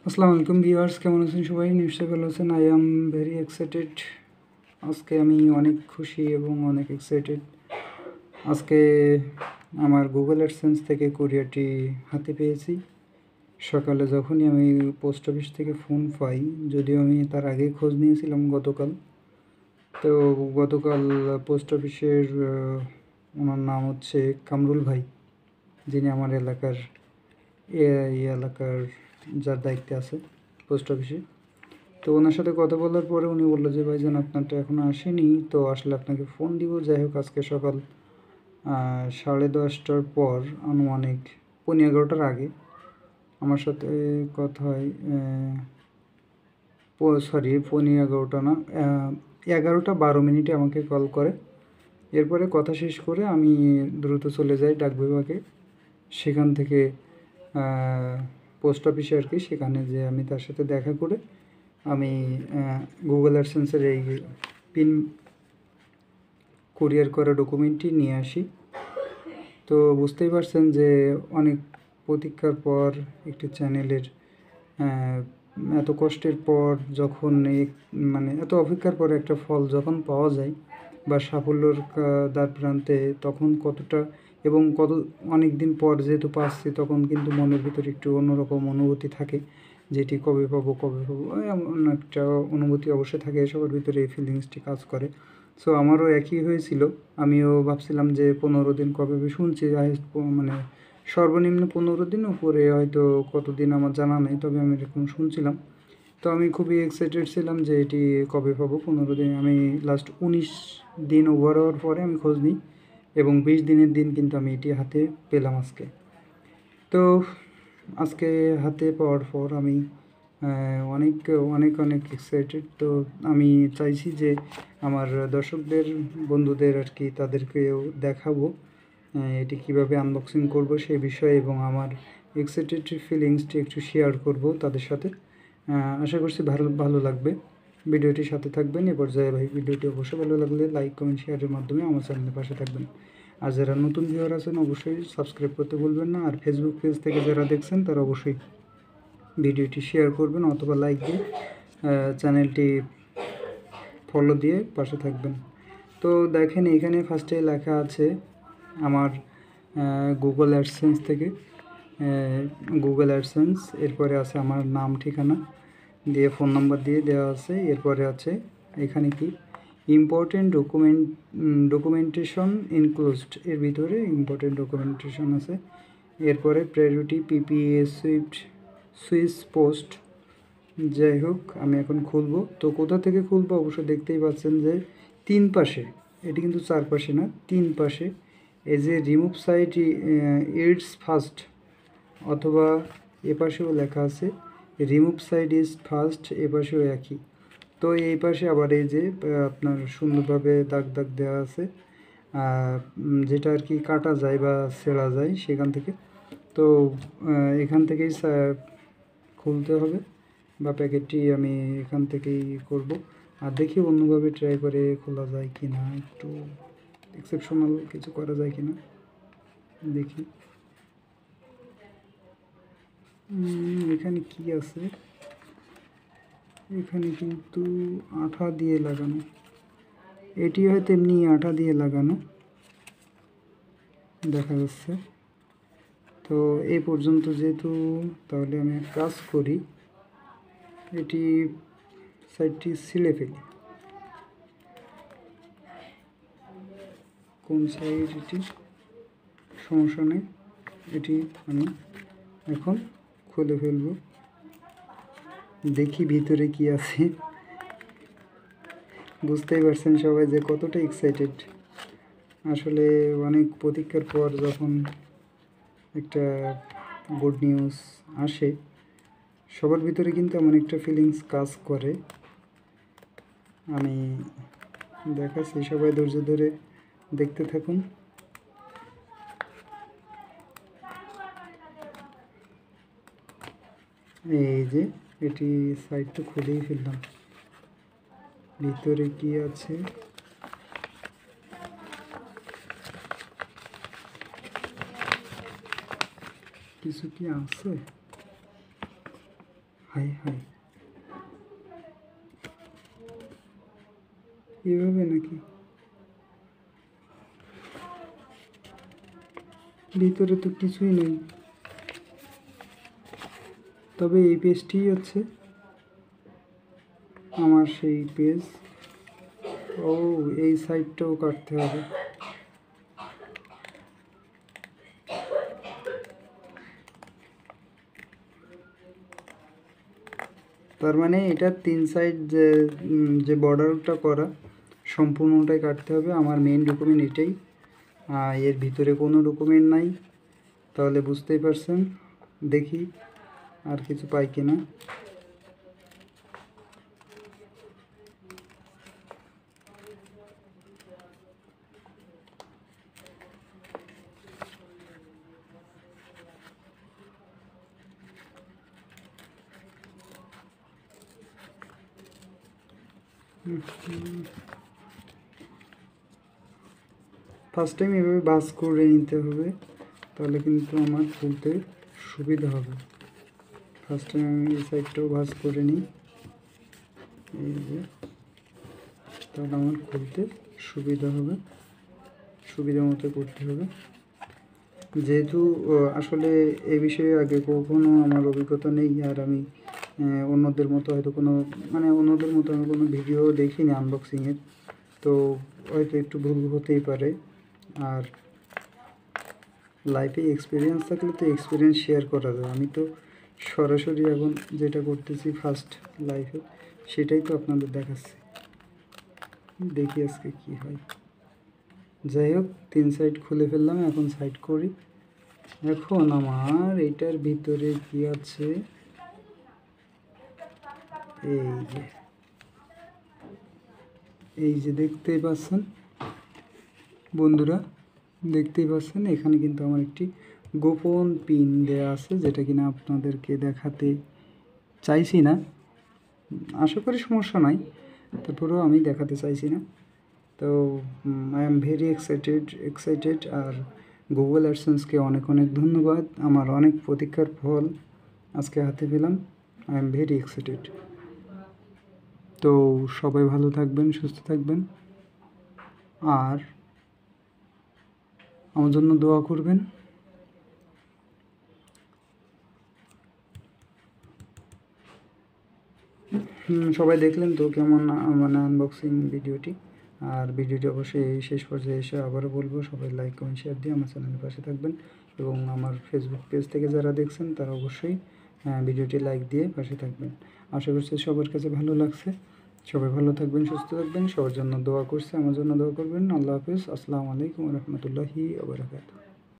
আসসালামু আলাইকুম ভিউয়ার্স, কেমন আছেন সবাই? নিশ্চয়ই ভালো আছেন। I am very excited. আজকে আমি অনেক খুশি এবং অনেক এক্সাইটেড। আজকে আমার গুগল অ্যাডসেন্স থেকে কুরিয়ারটি হাতে পেয়েছি। সকালে যখনই আমি পোস্ট অফিস থেকে ফোন পাই, যদিও আমি তার আগে খোঁজ নিয়েছিলাম গতকাল। তো গতকাল পোস্ট অফিসের ওনার নাম হচ্ছে কামরুল ভাই, যিনি আমার এলাকার যার দায়িত্বে আছে পোস্ট অফিসে। তো ওনার সাথে কথা বলার পরে উনি বললো যে ভাইজান আপনারটা এখনও আসেনি, তো আসলে আপনাকে ফোন দিব। যাই হোক, আজকে সকাল 10:30টার পর আনুমানিক 11:30টার আগে আমার সাথে কথা হয়। সরি, 11:30 না, 11:12 আমাকে কল করে। এরপরে কথা শেষ করে আমি দ্রুত চলে যাই ডাক বিভাগে। সেখান থেকে পোস্ট অফিসে আর কি, সেখানে যে আমি তার সাথে দেখা করে আমি গুগল অ্যাডসেন্সের এই পিন কুরিয়ার করা ডকুমেন্টটি নিয়ে আসি। তো বুঝতেই পারছেন যে অনেক প্রতীক্ষার পর একটি চ্যানেলের এত কষ্টের পর যখন মানে এত অপেক্ষার পর একটা ফল যখন পাওয়া যায় বা সাফল্যর দ্বার প্রান্তে, তখন কতটা এবং অনেক দিন পর যেহেতু পাচ্ছি, তখন কিন্তু মনের ভিতরে একটু অন্যরকম অনুভূতি থাকে, যেটি কবে পাবো এমন একটা অনুভূতি অবশ্যই থাকে। সবার ভিতরে এই ফিলিংসটি কাজ করে। সো আমারও একই হয়েছিল। আমিও ভাবছিলাম যে 15 দিন কবে শুনছি, মানে সর্বনিম্ন 15 দিন, উপরে হয়তো কতদিন আমার জানা নেই, তবে আমি এরকম শুনছিলাম। তো আমি খুবই এক্সাইটেড ছিলাম যে এটি কবে পাবো। 15 দিন, আমি লাস্ট 19 দিন ওভার হওয়ার পরে আমি খোঁজ নিই এবং 20 দিনের দিন কিন্তু আমি এটি হাতে পেলাম আজকে। তো আজকে হাতে পাওয়ার পর আমি অনেক অনেক অনেক এক্সাইটেড। তো আমি চাইছি যে আমার দর্শকদের, বন্ধুদের আর কি, তাদেরকেও দেখাবো এটি কিভাবে আনবক্সিং করব সেই বিষয়ে, এবং আমার এক্সাইটেড ফিলিংসটি একটু শেয়ার করব তাদের সাথে। আশা করছি ভালো লাগবে। ভিডিওটির সাথে থাকবেন। এ পর্যায়ে ভিডিওটি অবশ্যই ভালো লাগলে লাইক, কমেন্ট, শেয়ারের মাধ্যমে আমার চ্যানেলের পাশে থাকবেন। আর যারা নতুন ভিউয়ার আছেন অবশ্যই সাবস্ক্রাইব করতে ভুলবেন না। আর ফেসবুক পেজ থেকে যারা দেখছেন তারা অবশ্যই ভিডিওটি শেয়ার করবেন অথবা লাইক দিয়ে চ্যানেলটি ফলো দিয়ে পাশে থাকবেন। তো দেখেন, এখানে ফার্স্টে লেখা আছে আমার গুগল অ্যাডসেন্স থেকে, গুগল অ্যাডসেন্স। এরপরে আছে আমার নাম, ঠিকানা দিয়ে ফোন নাম্বার দিয়ে দেওয়া আছে। এরপরে আছে এখানে কি ইম্পর্টেন্ট ডকুমেন্টেশন ইনক্লুজড, এর ভিতরে ইম্পর্টেন্ট ডকুমেন্টেশন আছে। এরপরে প্রায়োরিটি পিপিএ সুইস পোস্ট। যাই হোক, আমি এখন খুলব। তো কোথা থেকে খুলবো অবশ্যই দেখতেই পাচ্ছেন যে 3 পাশে, এটি কিন্তু 4 পাশে না, 3 পাশে এই যে রিমুভ সাইট ইটস ফার্স্ট, অথবা এ পাশেও লেখা আছে রিমুভ সাইড ইজ ফার্স্ট, এ পাশেও একই। তো এই পাশে আবার এই যে আপনার সুন্দরভাবে দাগ দাগ দেওয়া আছে, যেটা আর কি কাটা যায় বা ছেঁড়া যায় সেখান থেকে। তো এখান থেকেই খুলতে হবে, বা প্যাকেটটি আমি এখান থেকেই করব। আর দেখি অন্যভাবে ট্রাই করে খোলা যায় কি না, একটু এক্সেপশনাল কিছু করা যায় কি না দেখি। এখানে কি আছে? এখানে কিন্তু আঠা দিয়ে লাগানো, এটি হয়তো এমনি আঠা দিয়ে লাগানো দেখা যাচ্ছে। তো এই পর্যন্ত যেহেতু, তাহলে আমি এক কাজ করি, এটি সাইডটি ছিলে ফেলি। কোন সাইড এটি? সমস্যা নেই, এটি আমি এখন খুলে ফেলব। দেখি ভিতরে কি আছে। বুঝতেই পারছেন সবাই যে কতটা এক্সাইটেড। আসলে অনেক প্রতীক্ষার পর যখন একটা গুড নিউজ আসে, সবার ভিতরে কিন্তু এমন একটা ফিলিংস কাজ করে। আমি দেখাচ্ছি, সবাই ধৈর্য ধরে দেখতে থাকুন। এই যে এটি সাইডটা খুলেই ফেললাম, ভিতরে কি আছে কিছু কি আছে? হাই হাই, এভাবে নাকি? ভিতরে তো কিছুই নেই। তবে এই পেজটি হচ্ছে আমার সেই পেজ। ও, এই সাইডটাও কাটতে হবে। তার মানে এটা 3 সাইড যে বর্ডারটা করা সম্পূর্ণটাই কাটতে হবে। আমার মেইন ডকুমেন্ট এটাই, এর ভিতরে কোনো ডকুমেন্ট নাই। তাহলে বুঝতেই পারছেন। দেখি আর কিছু পাই কিনা। ফার্স্ট টাইম এভাবে ভাঁজ করে নিতে হবে, তাহলে কিন্তু আমার খুলতে সুবিধা হবে। ফার্স্ট টাইম আমি এই সাইডটাও ভাঁজ করে নিই, এই যে, তাহলে আমার খুলতে সুবিধা হবে। সুবিধা মতো করতে হবে। যেহেতু আসলে এ বিষয়ে আগে কখনো আমার অভিজ্ঞতা নেই, আর আমি অন্যদের মতো হয়তো অন্যদের মতো আমি কোনো ভিডিও দেখিনি আনবক্সিংয়ের, তো হয়তো একটু ভুল হতেই পারে। আর লাইফে এক্সপিরিয়েন্স থাকলে তো এক্সপিরিয়েন্স শেয়ার করা যায়। আমি তো সরাসরি এখন যেটা করতেছি ফার্স্ট লাইফে, সেটাই তো আপনাদের দেখাচ্ছি। দেখি আজকে কি হয়। যাই হোক, 3 সাইড খুলে ফেললাম, এখন সাইড করি। এখন আমার এটার ভিতরে কি আছে, এই যে দেখতেই পাচ্ছেন বন্ধুরা, দেখতেই পাচ্ছেন এখানে কিন্তু আমার একটি গোপন পিন দেয়া আছে, যেটা কিনা আপনাদেরকে দেখাতে চাইছি না। আশা করি সমস্যা নাই, তারপরেও আমি দেখাতে চাইছি না। তো আই এম ভেরি এক্সাইটেড। আর গুগল অ্যাডসেন্সকে অনেক অনেক ধন্যবাদ। আমার অনেক প্রতীক্ষার ফল আজকে হাতে পেলাম। I am very excited. তো সবাই ভালো থাকবেন, সুস্থ থাকবেন, আর আমার জন্য দোয়া করবেন। সবাই দেখলেন তো কেমন আনবক্সিং ভিডিওটি। আর ভিডিওটি অবশ্যই শেষ পর্যায়ে এসে আবারও বলবো, সবাই লাইক কমেন্ট শেয়ার দিয়ে আমার চ্যানেলের পাশে থাকবেন। এবং আমার ফেসবুক পেজ থেকে যারা দেখছেন তারা অবশ্যই ভিডিওটি লাইক দিয়ে পাশে থাকবেন। আশা করছি সবার কাছে ভালো লাগছে। সবাই ভালো থাকবেন, সুস্থ থাকবেন, সবার জন্য দোয়া করছি, আমার জন্য দোয়া করবেন। আল্লাহ হাফিজ। আসসালামু আলাইকুম রহমতুল্লাহি ওয়া বারাকাতুহু।